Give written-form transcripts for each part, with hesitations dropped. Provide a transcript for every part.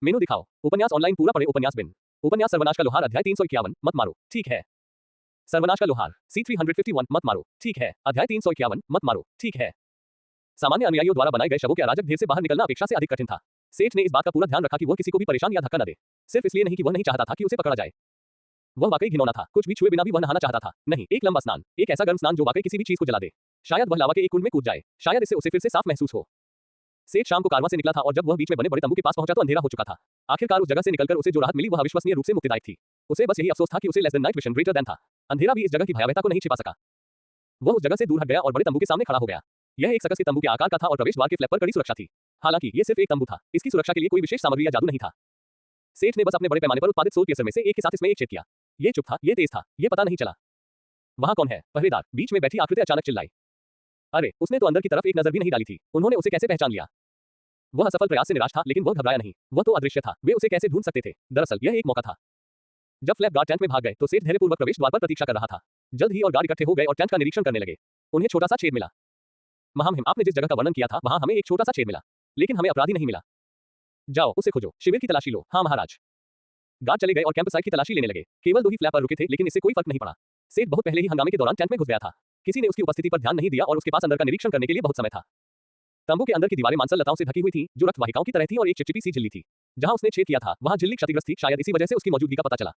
मेनू दिखाओ। उपन्यास ऑनलाइन पूरा पढ़े। उपन्यास बिन। उपन्यास सर्वनाश का लोहार अध्याय 351 मत मारो। ठीक है। सर्वनाश का लोहार C351 मत मारो। ठीक है। अध्याय 351 मत मारो। ठीक है। सामान्य अनुयायियों द्वारा बनाए गए शवों के अराजक ढेर से बाहर निकलना अपेक्षा से अधिक कठिन था। सेठ ने इस बात का पूरा ध्यान रखा कि वह किसी को भी परेशान या धक्का न दे। सिर्फ इसलिए नहीं कि वह नहीं चाहता था कि उसे पकड़ा जाए। वह वाकई घिनौना था। कुछ भी छुए बिना भी वह नहाना चाहता था। नहीं, एक लंबा स्नान, एक ऐसा गर्म स्नान जो वाकई किसी भी चीज को जला दे। शायद वह लावा के एक कुंड में कूद जाए। शायद इससे उसे फिर से साफ महसूस हो। सेठ शाम को कारवां से निकला था और जब वह बीच में बने बड़े तंबू के पास पहुंचा तो अंधेरा हो चुका था। आखिरकार उस जगह से निकलकर उसे जो राहत मिली वह अविश्वसनीय रूप से मुक्तिदायक थी। उसे बस यही अफसोस था कि उसे less than night vision greater than था। अंधेरा भी इस जगह की भयावहता को नहीं छिपा सका। वह उस जगह से दूर हट गया और बड़े तंबू के सामने खड़ा हो गया। यह एक सर्कस के तंबू के आकार का था और प्रवेश द्वार के फ्लैप पर कड़ी सुरक्षा थी। हालांकि ये सिर्फ एक तंबू था, इसकी सुरक्षा के लिए कोई विशेष सामग्री या जादू नहीं था। सेठ ने बस अपने बड़े पैमाने पर उत्पादित सोल केसर में से एक के साथ इसमें एक छेद किया। ये चुप था, ये तेज था, ये पता नहीं चला। वहां कौन है? पहरेदार। बीच में बैठी आकृति अचानक चिल्लाई। अरे, उसने तो अंदर की तरफ एक नजर भी नहीं डाली थी। उन्होंने उसे कैसे पहचान लिया? वह असफल प्रयास से निराश था, लेकिन वह घबराया नहीं। वह तो अदृश्य था, वे उसे कैसे ढूंढ सकते थे? दरअसल यह एक मौका था। जब फ्लैप गार्ड टेंट में भाग गए तो सेठ धैर्यपूर्वक प्रवेश द्वार पर प्रतीक्षा कर रहा था। जल्द ही और गार्ड इकट्ठे हो गए और टेंट का निरीक्षण करने लगे। उन्हें छोटा सा छेद मिला। महामहिम, आपने जिस जगह का वर्णन किया था वहां हमें एक छोटा सा छेद मिला, लेकिन हमें अपराधी नहीं मिला। जाओ, उसे खोजो, शिविर की तलाशी लो। हाँ महाराज। गार्ड चले गए और कैंप साइट की तलाशी लेने लगे। केवल 2 ही फ्लैप पर रुके थे, लेकिन इससे कोई फर्क नहीं पड़ा। सेठ बहुत पहले ही हंगामे के दौरान टेंट में घुस गया था। किसी ने उसकी उपस्थिति पर ध्यान नहीं दिया और उसके पास अंदर का निरीक्षण करने के लिए बहुत समय था। तंबू के अंदर की दीवारें मांसल लताओं से ढकी हुई थीं, जो रक्तवाहिकाओं की तरह थीं और एक चिपचिपी सी झिल्ली थी। जहां उसने छेद किया था, वहां झिल्ली क्षतिग्रस्त थी, शायद इसी वजह से उसकी मौजूदगी का पता चला।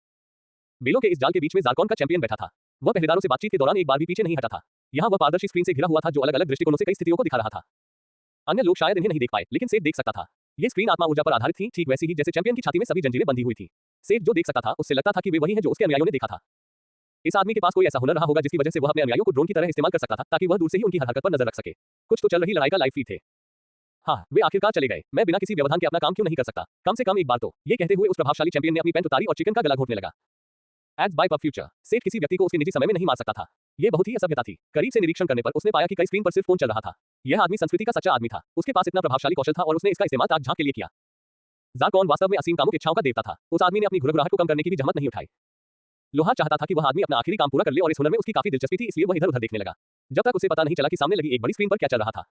बेलों के इस जाल के बीच में ज़ारकॉन का चैंपियन बैठा था। वह पहरेदारों से बातचीत के दौरान एक बार भी पीछे नहीं हटा था। यहाँ वह पारदर्शी स्क्रीन से घिरा हुआ था जो अलग-अलग दृष्टिकोणों से कई स्थितियों को दिखा रहा था। अन्य लोग शायद इन्हें नहीं देख पाए, लेकिन सेठ देख सकता था। ये स्क्रीन आत्मा ऊर्जा पर आधारित थी, ठीक वैसी ही जैसे चैंपियन की छाती में सभी जंजीरें बंधी हुई थी। सेठ जो देख सकता था, उससे लगता था कि वे वही हैं जो उसके अनुयायियों ने देखा था। इस आदमी के पास कोई ऐसा हुनर रहा होगा जिसकी वजह से वह अपने अनुयायियों को ड्रोन की तरह इस्तेमाल कर सकता था, ताकि वह दूर से ही उनकी हर हरकत पर नजर रख सके। कुछ तो चल रही लड़ाई का लाइव फीड थे। हाँ, वे आखिरकार चले गए। मैं बिना किसी व्यवधान के अपना काम क्यों नहीं कर सकता? कम से कम एक बार तो। ये कहते हुए उस प्रभावशाली चैंपियन ने अपनी पैंट उतारी और चिकन का गला घोटने लगा। Ads bye pub future. सेठ किसी व्यक्ति को उसके निजी समय में नहीं मार सकता था। ये बहुत ही असभ्यता थी। करीब से निरीक्षण करने पर उसने पाया कि कई स्क्रीन पर सिर्फ फोन चल रहा था। यह आदमी संस्कृति का सच्चा आदमी था। उसके पास इतना प्रभावशाली कौशल था और उसने इसका इस्तेमाल ताक झांक के लिए किया। ज़ारकॉन वास्तव में असीम कामुक इच्छाओं का देवता था। उस आदमी ने अपनी घुरघुराहट को कम करने की भी जहमत नहीं उठाई। लोहार चाहता था कि वह आदमी अपना आखिरी काम पूरा कर ले और इस हुनर में उसकी काफी दिलचस्पी थी, इसलिए वह इधर-उधर देखने लगा। जब तक उसे पता नहीं चला कि सामने लगी एक बड़ी स्क्रीन पर क्या चल रहा था।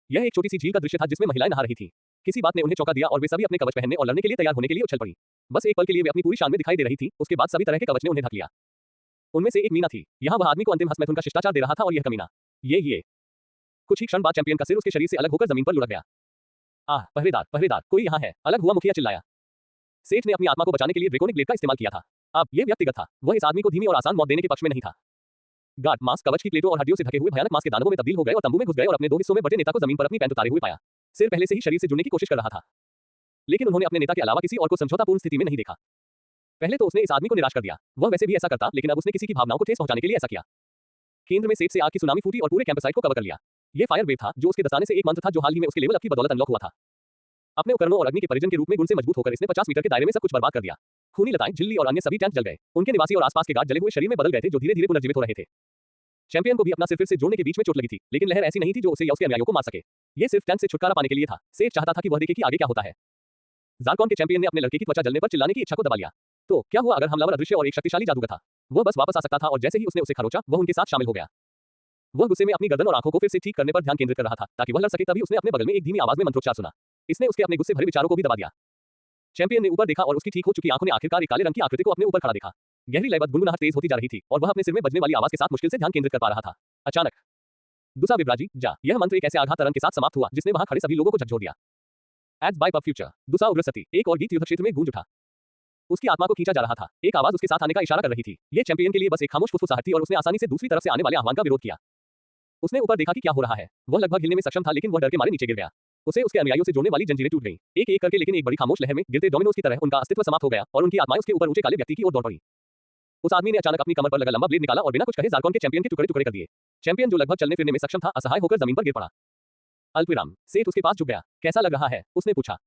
यह एक छोटी सी झील का दृश्य था जिसमें महिलाएं नहा रही थीं। किसी बात ने उन्हें चौंका दिया और वे सभी अपने कवच पहनने और लड़ने के लिए तैयार होने के लिए उछल पड़ी। बस एक पल के लिए वे अपनी पूरी शान में दिखाई दे रही थी, उसके बाद सभी तरह के कवच ने उन्हें ढक लिया। उनमें से एक मीना थी। यहाँ वह आदमी को अंतिम हस्त मैथुन का शिष्टाचार दे रहा था और यह कमीना। ये कुछ ही क्षण बाद चैंपियन का सिर उसके शरीर से अलग होकर जमीन पर लुढ़क गया। आह, पहरेदार, पहरेदार, कोई यहाँ है। अलग हुआ मुखिया चिल्लाया। सेठ ने अपनी आत्मा को बचाने के लिए ड्रैकोनिक ब्लेड का इस्तेमाल किया था। अब ये व्यक्तिगत था। वह इस आदमी को धीमी और आसान मौत देने के पक्ष में नहीं था। गार्ड मांस कवच की प्लेटों और हड्डियों से ढके हुए भयानक मांस के दानवों में तब्दील हो गए और तंबू में घुस गए और अपने 2 हिस्सों में बटे नेता को जमीन पर अपनी पैंट उतारे हुए पाया। सिर पहले से ही शरीर से जुड़ने की कोशिश कर रहा था, लेकिन उन्होंने अपने नेता के अलावा किसी और को समझौतापूर्ण स्थिति में नहीं देखा। पहले तो उसने इस आदमी को निराश कर दिया। वह वैसे भी ऐसा करता, लेकिन अब उसने किसी की भावनाओं को ठेस पहुंचाने के लिए ऐसा किया। केंद्र में सेठ से आग की सुनामी फूटी और पूरे कैंपस साइट को कवर कर लिया। ये फायर वेव था जो उसके दस्ताने से एक मंत्र था जो हाल ही में उसके लेवल अप की बदौलत अनलॉक हुआ था। अपने उपकरणों और अग्नि के परिजन के रूप में गुण से मजबूत होकर इसने 50 मीटर के दायरे में सब कुछ बर्बाद कर दिया। खूनी लताएं, झिल्ली और अन्य सभी टैंक जल गए। उनके निवासी और आसपास के गार्ड जले हुए शरीर में बदल गए थे जो धीरे-धीरे पुनर्जीवित हो रहे थे। चैंपियन को भी अपना सिर फिर से जोड़ने के बीच में चोट लगी थी, लेकिन लहर ऐसी नहीं थी जो उसे या उसके अनुयायियों को मार सके। ये सिर्फ टैंक से छुटकारा पाने के लिए था। सेठ चाहता था कि वह देखे कि आगे क्या होता है। ज़ारकॉन के चैंपियन ने अपने लड़के की त्वचा जलने पर चिल्लाने की इच्छा को दबा लिया। तो क्या हुआ अगर हमलावर अदृश्य और एक शक्तिशाली जादूगर था? वह बस वापस आ सकता था और जैसे ही उसने उसे खरोचा, वह उनके साथ शामिल हो गया। वह गुस्से में अपनी गर्दन और आंखों को फिर से ठीक करने पर ध्यान केंद्रित कर रहा था ताकि वह लड़ सके। तभी उसने अपने बगल में एक धीमी आवाज में मंत्रोच्चार सुना। इसने उसके अपने गुस्से भरे विचारों को भी दबा दिया। चैंपियन ने ऊपर देखा और उसकी ठीक हो चुकी आंखों ने आखिरकार एक काले रंग की आकृति को अपने ऊपर खड़ा देखा। गहरी लयबद्ध गुनगुनाहट तेज होती जा रही थी और वह अपने सिर में बजने वाली आवाज के साथ मुश्किल से ध्यान केंद्रित कर पा रहा था। अचानक दुसा विभ्राजी जा। यह मंत्र एक ऐसे आघात तरंग के साथ समाप्त हुआ जिसने वहां खड़े सभी लोगों को झकझोर दिया। एड्स बाय पब फ्यूचर। दुसा उग्रसती। एक और गीत युद्ध क्षेत्र में गूंज उठा। उसकी आत्मा को खींचा जा रहा था। एक आवाज उसके साथ आने का इशारा कर रही थी। ये चैंपियन के लिए बस एक खामोश फुसफुसाहट थी और उसने आसानी से दूसरी तरफ से आने वाले आह्वान का विरोध किया। उसने ऊपर देखा कि क्या हो रहा है। वह लगभग हिलने में सक्षम था, लेकिन वह डर के मारे नीचे गिर गया। उसे उसके अनुयायियों से जोड़ने वाली जंजीरें टूट गईं, एक एक करके, लेकिन एक बड़ी खामोश लहर में गिरते डोमिनोज की तरह उनका अस्तित्व समाप्त हो गया और उनकी आत्माएं उसके ऊपर ऊंचे काले व्यक्ति की ओर दौड़ पड़ी। उस आदमी ने अचानक अपनी कमर पर लगा लंबा ब्लेड निकाला और बिना कुछ कहे ज़ारकॉन के चैंपियन के टुकड़े-टुकड़े कर दिए। चैंपियन जो लगभग चलने फिरने में सक्षम था, असहाय होकर जमीन पर गिर पड़ा। अल्पविराम। सेठ उसके पास झुक गया। कैसा लग रहा है? उसने पूछा।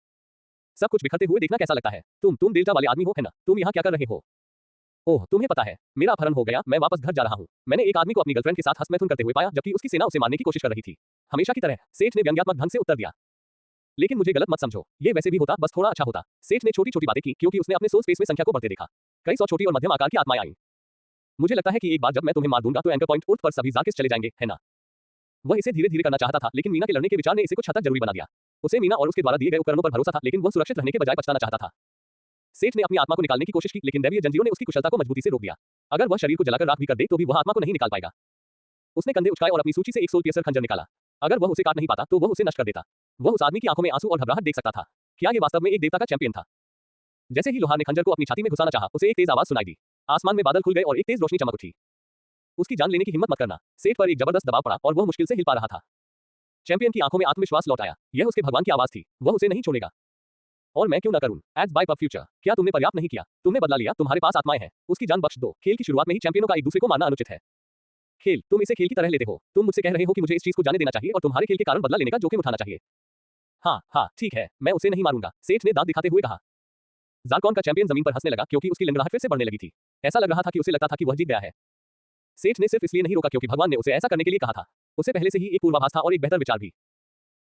सब कुछ बिखरते हुए देखना कैसा लगता है? तुम डेल्टा वाले आदमी हो, है ना? तुम यहाँ क्या कर रहे हो? ओह, तुम्हें पता है, मेरा अपहरण हो गया। मैं वापस घर जा रहा हूँ। मैंने एक आदमी को अपनी गर्लफ्रेंड के साथ हस्तमैथुन करते हुए पाया, जबकि उसकी सेना उसे मारने की कोशिश कर रही थी। हमेशा की तरह, सेठ ने व्यंग्यात्मक ढंग से उत्तर दिया। लेकिन मुझे गलत मत समझो, ये वैसे भी होता, बस थोड़ा अच्छा होता। सेठ ने छोटी-छोटी बातें की क्योंकि उसने अपने सोल स्पेस में संख्या को बढ़ते देखा। कई सौ छोटी और मध्यम आकार की आत्माएं आईं। मुझे लगता है कि एक बार जब मैं तुम्हें मार दूंगा तो एंकर पॉइंट उर्थ पर सभी ज़ाकिस चले जाएंगे, है ना? वह इसे धीरे-धीरे करना चाहता था, लेकिन मीना के लड़ने के विचार ने इसे कुछ हद तक जरूरी बना दिया। उसे मीना और उसके द्वारा दिए गए उपकरणों पर भरोसा था, लेकिन वह सुरक्षित रहने के बजाय पछताना चाहता था। सेठ ने अपनी आत्मा को निकालने की कोशिश की, लेकिन दैवीय जंजीरों ने उसकी कुशलता को मजबूती से रोक दिया। अगर वह शरीर को जलाकर राख भी कर दे तो भी वह आत्मा को नहीं निकाल पाएगा। उसने कंधे उचकाए और अपनी सूची से एक सोल पियर्सर खंजर निकाला। अगर वह उसे काट नहीं पाता तो वह उसे नष्ट कर देता। वह उस आदमी की आंखों में आंसू और घबराहट देख सकता था। क्या ये वास्तव में एक देवता का चैंपियन था? जैसे ही लोहार ने खंजर को अपनी छाती में घुसाना चाहा, उसे एक तेज आवाज सुनाई दी। आसमान में बादल खुल गए और एक तेज रोशनी चमक उठी। उसकी जान लेने की हिम्मत मत करना। सेठ पर एक जबरदस्त दबाव पड़ा और वह मुश्किल से हिल पा रहा था। चैंपियन की आंखों में आत्मविश्वास लौट आया। यह उसके भगवान की आवाज थी। वह उसे नहीं छोड़ेगा। और मैं क्यों न करूं? Ads bye pub future. क्या तुमने पर्याप्त नहीं किया? तुमने बदला लिया। तुम्हारे पास आत्माएं हैं। उसकी जान बख्श दो। खेल की शुरुआत में ही चैंपियनों का एक दूसरे को मारना अनुचित है। खेल, तुम इसे खेल की तरह लेते हो। तुम मुझसे कह रहे हो कि मुझे इस चीज को जाने देना चाहिए और तुम्हारे खेल के कारण बदला लेने का जोखिम उठाना चाहिए। हाँ, ठीक है, मैं उसे नहीं मारूंगा, सेठ ने दांत दिखाते हुए कहा। ज़ारकॉन का चैंपियन जमीन पर हंसने लगा क्योंकि उसकी लंगड़ाहट फिर से बढ़ने लगी थी। ऐसा लग रहा था कि उसे लगता था कि वह जीत गया है। सेठ ने सिर्फ इसलिए नहीं रोका क्योंकि भगवान ने उसे ऐसा करने के लिए कहा था। उसे पहले से ही एक पूर्वाभास था और एक बेहतर विचार भी।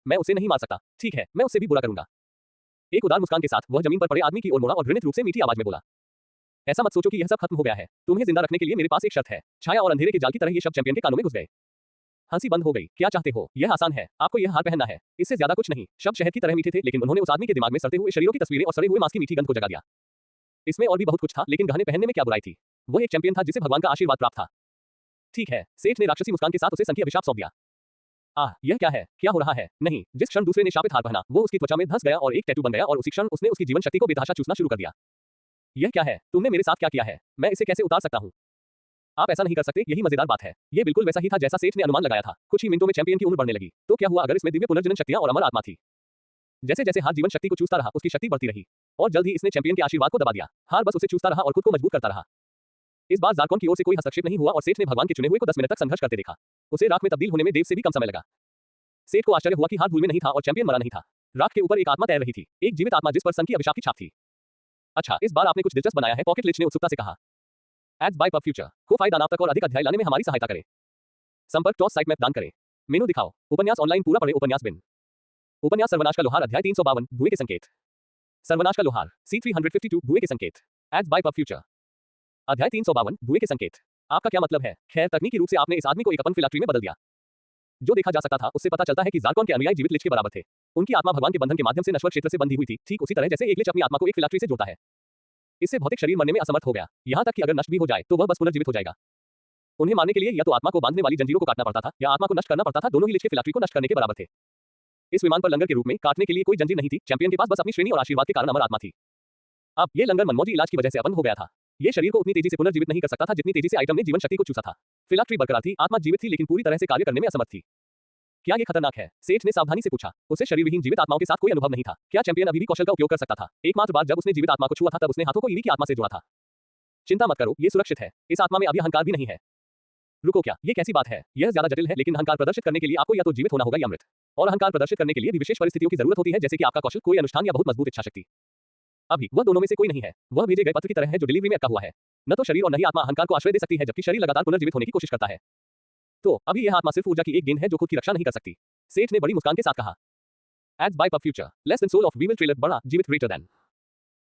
मैं उसे नहीं मार सकता। ठीक है, मैं उससे भी बुरा करूंगा। एक उदार मुस्कान के साथ वह जमीन पर पड़े आदमी की ओर मुड़ा और घृणित रूप से मीठी आवाज में बोला, ऐसा मत सोचो कि यह सब खत्म हो गया है। तुम्हें जिंदा रखने के लिए मेरे पास एक शर्त है। छाया और अंधेरे के जाल की तरह ये शब्द चैंपियन के कानों में घुस गए। हंसी बंद हो गई। क्या चाहते हो? यह आसान है। आपको यह हार पहनना है। इससे ज्यादा कुछ नहीं। शब्द शहद की तरह मीठे थे, लेकिन उन्होंने उस आदमी के दिमाग में सड़ते हुए शरीरों की तस्वीरें और सड़े हुए मांस की मीठी गंध को जगा दिया। इसमें और भी बहुत कुछ था, लेकिन गहने पहनने में क्या बुराई थी? वो एक चैंपियन था जिसे भगवान का आशीर्वाद प्राप्त था। ठीक है, सेठ ने राक्षसी मुस्कान के साथ उसे संख्या अभिशाप सौंप दिया। यह क्या है? क्या हो रहा है? नहीं, जिस क्षण दूसरे ने शापित हार पहना, वो उसकी त्वचा में धंस गया और एक टैटू बन गया और उसी क्षण उसने उसकी जीवन शक्ति को बेतहाशा चूसना शुरू कर दिया। यह क्या है? तुमने मेरे साथ क्या किया है? मैं इसे कैसे उतार सकता हूँ? आप ऐसा नहीं कर सकते, यही मजेदार बात है। ये बिल्कुल वैसा ही था जैसा सेठ ने अनुमान लगाया था। कुछ ही मिनटों में चैंपियन की उम्र बढ़ने लगी। तो क्या हुआ अगर इसमें दिव्य पुनर्जनन शक्तियां और अमर आत्मा थी? जैसे जैसे हार जीवन शक्ति को चूसता रहा, उसकी शक्ति बढ़ती रही और जल्द ही इसने चैंपियन के आशीर्वाद को दबा दिया। हार बस उसे चूसता रहा और खुद को मजबूत करता रहा। इस बार ज़ारकॉन की ओर से कोई हस्तक्षेप नहीं हुआ और सेठ ने भगवान के चुने हुए को 10 मिनट तक संघर्ष करते देखा। उसे राख में तब्दील होने में देव से भी कम समय लगा। सेठ को आश्चर्य हुआ कि हाथ भूल में नहीं था और चैंपियन मरा नहीं था। राख के ऊपर एक आत्मा तैर रही थी, एक जीवित आत्मा जिस पर सन की अभिशाप की छाप थी। अच्छा, इस बार आपने कुछ दिलचस्प बनाया है, पॉकेट लिच ने उत्सुकता से कहा। एड्स बाय पब फ्यूचर को फायदा नाम तक और अधिक अध्याय लाने में हमारी सहायता करें। संपर्क टॉस साइट मैप दान करें। मेनू दिखाओ। उपन्यास ऑनलाइन पूरा पढ़े। उपन्यास बिन। उपन्यास सर्वनाश का लोहार अध्याय 352 धुएं के संकेत। सर्वनाश का लोहार C352 धुएं के संकेत। एड्स बाय पब फ्यूचर अध्याय 352 धुएं के संकेत। आपका क्या मतलब है? खैर, तकनीकी रूप से आपने इस आदमी को एक अपन फिलाट्री में बदल दिया। जो देखा जा सकता था उससे पता चलता है कि ज़ारकॉन के अनुयायी जीवित लिच के बराबर थे। उनकी आत्मा भगवान के बंधन के माध्यम से नश्वर क्षेत्र से बंधी हुई थी, ठीक उसी तरह जैसे एक लिच अपनी आत्मा को एक फिलाट्री से जोड़ता है। इससे भौतिक शरीर मरने में असमर्थ हो गया। यहाँ तक कि अगर नष्ट भी हो जाए तो वह बस पुनर्जीवित हो जाएगा। उन्हें मारने के लिए या तो आत्मा को बांधने वाली जंजीरों को काटना पड़ता था या आत्मा को नष्ट करना पड़ता था। दोनों ही लिच के फिलाट्री को नष्ट करने के बराबर थे। इस विमान पर लंगर के रूप में काटने के लिए कोई जंजीर नहीं थी। चैंपियन के पास बस अपनी श्रेणी और आशीर्वाद के कारण अमर आत्मा थी। अब ये लंगर मनमौजी इलाज की वजह से अपंग हो गया था। ये शरीर को उतनी तेजी से पुनर्जीवित नहीं कर सकता था जितनी तेजी से आइटम ने जीवन शक्ति को चूसा था। फिलाट्री बरकरार थी, आत्मा जीवित थी, लेकिन पूरी तरह से कार्य करने में असमर्थ थी। क्या ये खतरनाक है? सेठ ने सावधानी से पूछा। उसे शरीर विहीन जीवित आत्माओं के साथ कोई अनुभव नहीं था। क्या चैंपियन अभी भी कौशल का उपयोग कर सकता था? एकमात्र बार जब उसने जीवित आत्मा को छुआ था तब उसने हाथों को ईवी की आत्मा से जोड़ा था। चिंता मत करो, ये सुरक्षित है। इस आत्मा में अभी अहंकार भी नहीं है। रुको, क्या ये कैसी बात है? यह ज्यादा जटिल है, लेकिन अहंकार प्रदर्शित करने के लिए आपको या तो जीवित होना होगा या अमृत। और अहंकार प्रदर्शित करने के लिए भी विशेष परिस्थितियों की जरूरत होती है, जैसे कि आपका कौशल, कोई अनुष्ठान या बहुत मजबूत इच्छा शक्ति। अभी वह दोनों में से कोई नहीं है। वह भेजे गए पत्र की तरह है जो डिलीवरी में अटका हुआ है। न तो शरीर और न ही आत्मा अहंकार को आश्रय दे सकती है, जबकि शरीर लगातार पुनर्जीवित होने की कोशिश करता है। तो अभी यह आत्मा सिर्फ ऊर्जा की एक गेंद है जो खुद की रक्षा नहीं कर सकती। सेठ ने बड़ी मुस्कान के साथ कहा। Ads bye pub future less than soul of weevil trailer बड़ा जीवित ग्रेटर देन।